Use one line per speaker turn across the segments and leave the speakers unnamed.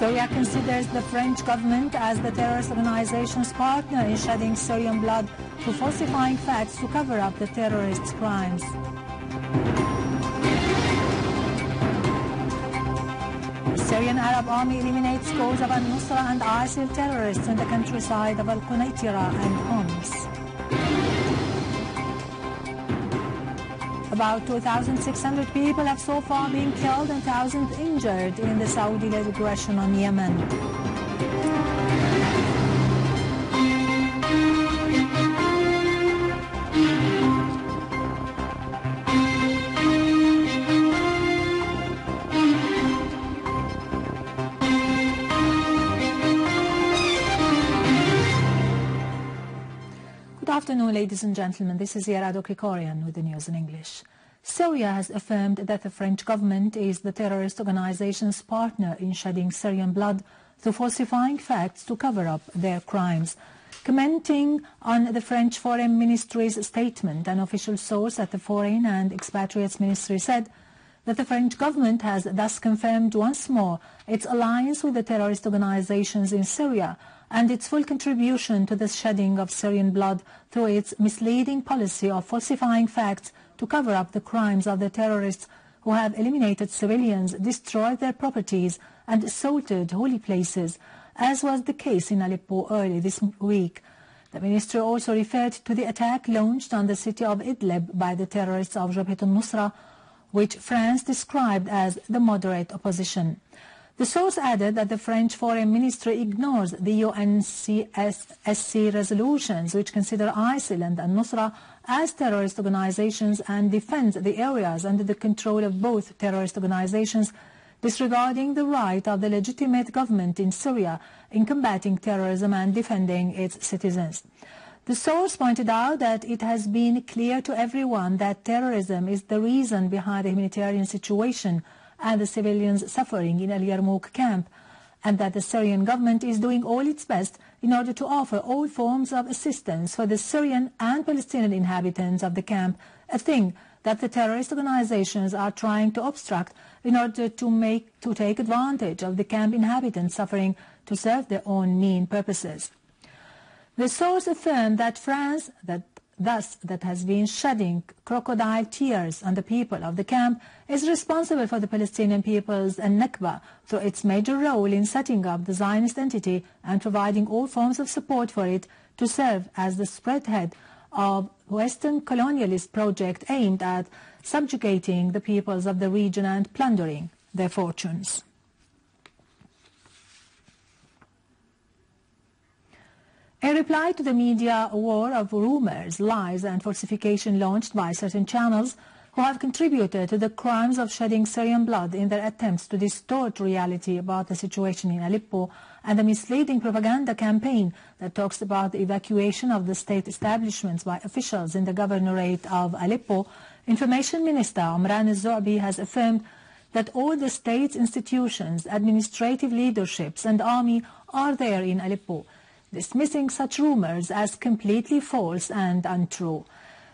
Syria considers the French government as the terrorist organization's partner in shedding Syrian blood through falsifying facts to cover up the terrorists' crimes. The Syrian Arab Army eliminates scores of al-Nusra and ISIL terrorists in the countryside of al-Quneitira and Homs. About 2,600 people have so far been killed and thousands injured in the Saudi-led aggression on Yemen. Good afternoon, ladies and gentlemen. This is Yarmouk Krikorian with the news in English. Syria has affirmed that the French government is the terrorist organization's partner in shedding Syrian blood through falsifying facts to cover up their crimes. Commenting on the French Foreign Ministry's statement, an official source at the Foreign and Expatriates Ministry said that the French government has thus confirmed once more its alliance with the terrorist organizations in Syria and its full contribution to the shedding of Syrian blood through its misleading policy of falsifying facts to cover up the crimes of the terrorists who have eliminated civilians, destroyed their properties and assaulted holy places, as was the case in Aleppo early this week. The ministry also referred to the attack launched on the city of Idlib by the terrorists of Jabhat al-Nusra, which France described as the moderate opposition. The source added that the French Foreign Ministry ignores the UNSC resolutions which consider ISIL and al-Nusra as terrorist organizations and defends the areas under the control of both terrorist organizations, disregarding the right of the legitimate government in Syria in combating terrorism and defending its citizens. The source pointed out that it has been clear to everyone that terrorism is the reason behind the humanitarian situation and the civilians suffering in al-Yarmouk camp, and that the Syrian government is doing all its best in order to offer all forms of assistance for the Syrian and Palestinian inhabitants of the camp, a thing that the terrorist organizations are trying to obstruct in order to take advantage of the camp inhabitants' suffering to serve their own mean purposes. The source affirmed that France, that has been shedding crocodile tears on the people of the camp, is responsible for the Palestinian people's Nakba through its major role in setting up the Zionist entity and providing all forms of support for it to serve as the spreadhead of Western colonialist project aimed at subjugating the peoples of the region and plundering their fortunes. In reply to the media war of rumors, lies and falsification launched by certain channels who have contributed to the crimes of shedding Syrian blood in their attempts to distort reality about the situation in Aleppo, and the misleading propaganda campaign that talks about the evacuation of the state establishments by officials in the governorate of Aleppo, Information Minister Omran al-Zoabi has affirmed that all the state's institutions, administrative leaderships and army are there in Aleppo, dismissing such rumors as completely false and untrue.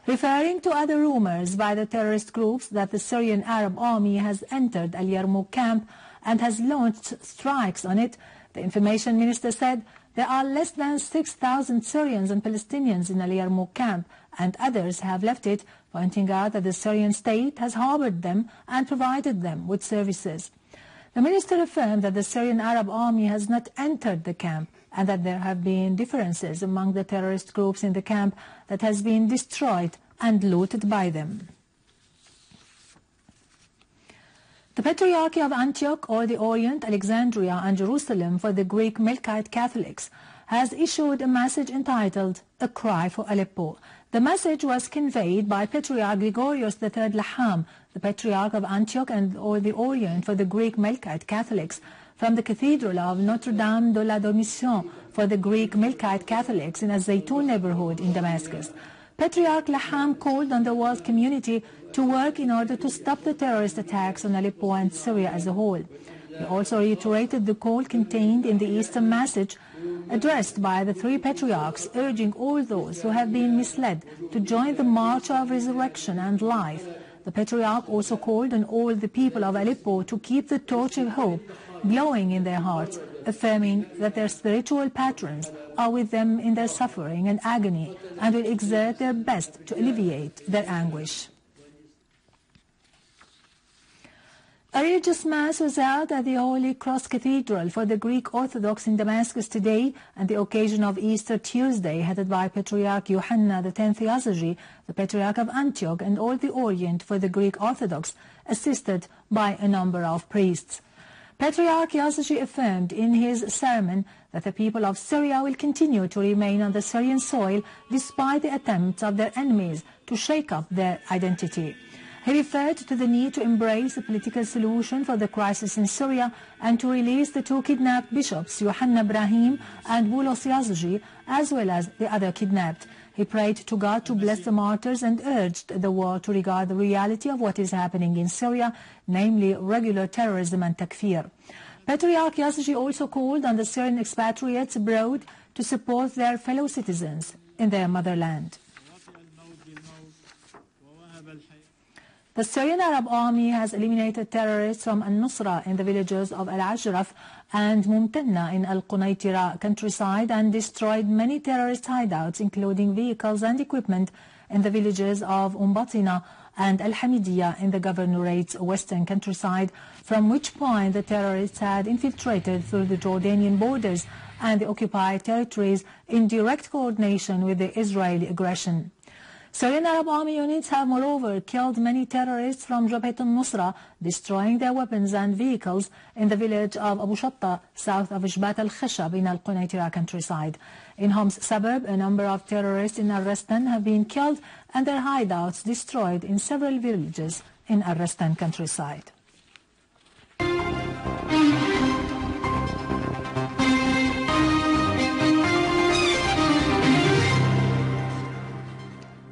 Referring to other rumors by the terrorist groups that the Syrian Arab Army has entered al-Yarmouk camp and has launched strikes on it, the Information Minister said there are less than 6,000 Syrians and Palestinians in al-Yarmouk camp, and others have left it, pointing out that the Syrian state has harbored them and provided them with services. The minister affirmed that the Syrian Arab Army has not entered the camp and that there have been differences among the terrorist groups in the camp that has been destroyed and looted by them. The Patriarch of Antioch, or the Orient, Alexandria and Jerusalem for the Greek Melkite Catholics, has issued a message entitled A Cry for Aleppo. The message was conveyed by Patriarch Gregorius III Laham, the Patriarch of Antioch and or the Orient for the Greek Melkite Catholics, from the Cathedral of Notre-Dame de la Dormition for the Greek Melkite Catholics in a Zaytun neighborhood in Damascus. Patriarch Laham called on the world community to work in order to stop the terrorist attacks on Aleppo and Syria as a whole. He also reiterated the call contained in the Easter message addressed by the three patriarchs, urging all those who have been misled to join the march of resurrection and life. The Patriarch also called on all the people of Aleppo to keep the torch of hope glowing in their hearts, affirming that their spiritual patrons are with them in their suffering and agony and will exert their best to alleviate their anguish. A religious mass was held at the Holy Cross Cathedral for the Greek Orthodox in Damascus today on the occasion of Easter Tuesday, headed by Patriarch Yohanna X Yazigi, the Patriarch of Antioch, and all the Orient for the Greek Orthodox, assisted by a number of priests. Patriarch Yazigi affirmed in his sermon that the people of Syria will continue to remain on the Syrian soil despite the attempts of their enemies to shake up their identity. He referred to the need to embrace a political solution for the crisis in Syria and to release the two kidnapped bishops, Yohanna Ibrahim and Boulos Yazigi, as well as the other kidnapped. He prayed to God to bless the martyrs and urged the world to regard the reality of what is happening in Syria, namely regular terrorism and takfir. Patriarch Yazigi also called on the Syrian expatriates abroad to support their fellow citizens in their motherland. The Syrian Arab Army has eliminated terrorists from al-Nusra in the villages of Al-Ajraf and Mumtanna in Al-Qunaitira countryside and destroyed many terrorist hideouts, including vehicles and equipment, in the villages of Batina and Al-Hamidiyya in the governorate's western countryside, from which point the terrorists had infiltrated through the Jordanian borders and the occupied territories in direct coordination with the Israeli aggression. Syrian Arab Army units have moreover killed many terrorists from Jabhat al-Nusra, destroying their weapons and vehicles in the village of Abu Shatta, south of Jabhat al-Khashab in Al-Qunaitira countryside. In Homs suburb, a number of terrorists in Al-Rastan have been killed and their hideouts destroyed in several villages in Al-Rastan countryside.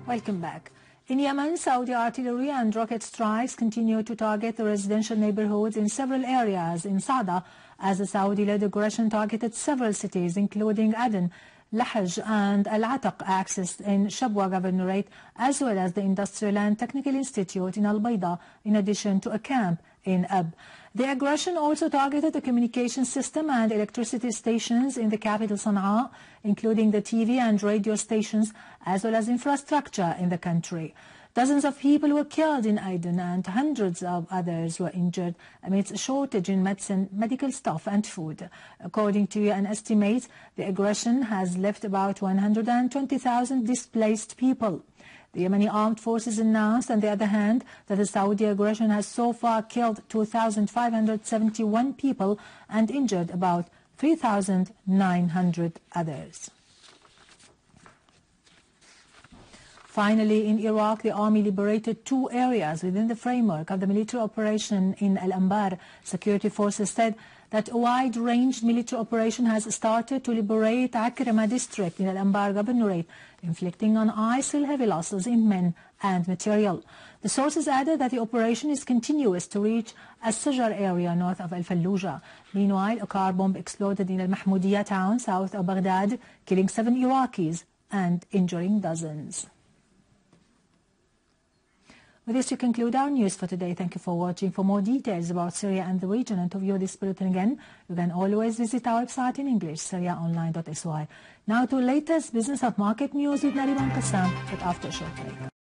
Welcome back. In Yemen, Saudi artillery and rocket strikes continue to target the residential neighborhoods in several areas in Sada, as the Saudi-led aggression targeted several cities, including Aden, Lahaj and Al-Ataq, accessed in Shabwa Governorate, as well as the Industrial and Technical Institute in Al-Bayda, in addition to a camp in Ab. The aggression also targeted the communication system and electricity stations in the capital Sana'a, including the TV and radio stations, as well as infrastructure in the country. Dozens of people were killed in Aden and hundreds of others were injured amidst a shortage in medicine, medical staff and food. According to UN estimates, the aggression has left about 120,000 displaced people. The Yemeni armed forces announced, on the other hand, that the Saudi aggression has so far killed 2,571 people and injured about 3,900 others. Finally, in Iraq, the army liberated 2 areas within the framework of the military operation in Al-Anbar. Security forces said that a wide-ranged military operation has started to liberate Akrama district in Al-Anbar governorate, inflicting on ISIL heavy losses in men and material. The sources added that the operation is continuous to reach As-Sajar area north of Al-Fallujah. Meanwhile, a car bomb exploded in Al-Mahmudiyya town south of Baghdad, killing 7 Iraqis and injuring dozens. With this, we conclude our news for today. Thank you for watching. For more details about Syria and the region and to view this bulletin again, you can always visit our website in English, syriaonline.sy. Now to latest business and market news with Nariman Qassam, but after a short break.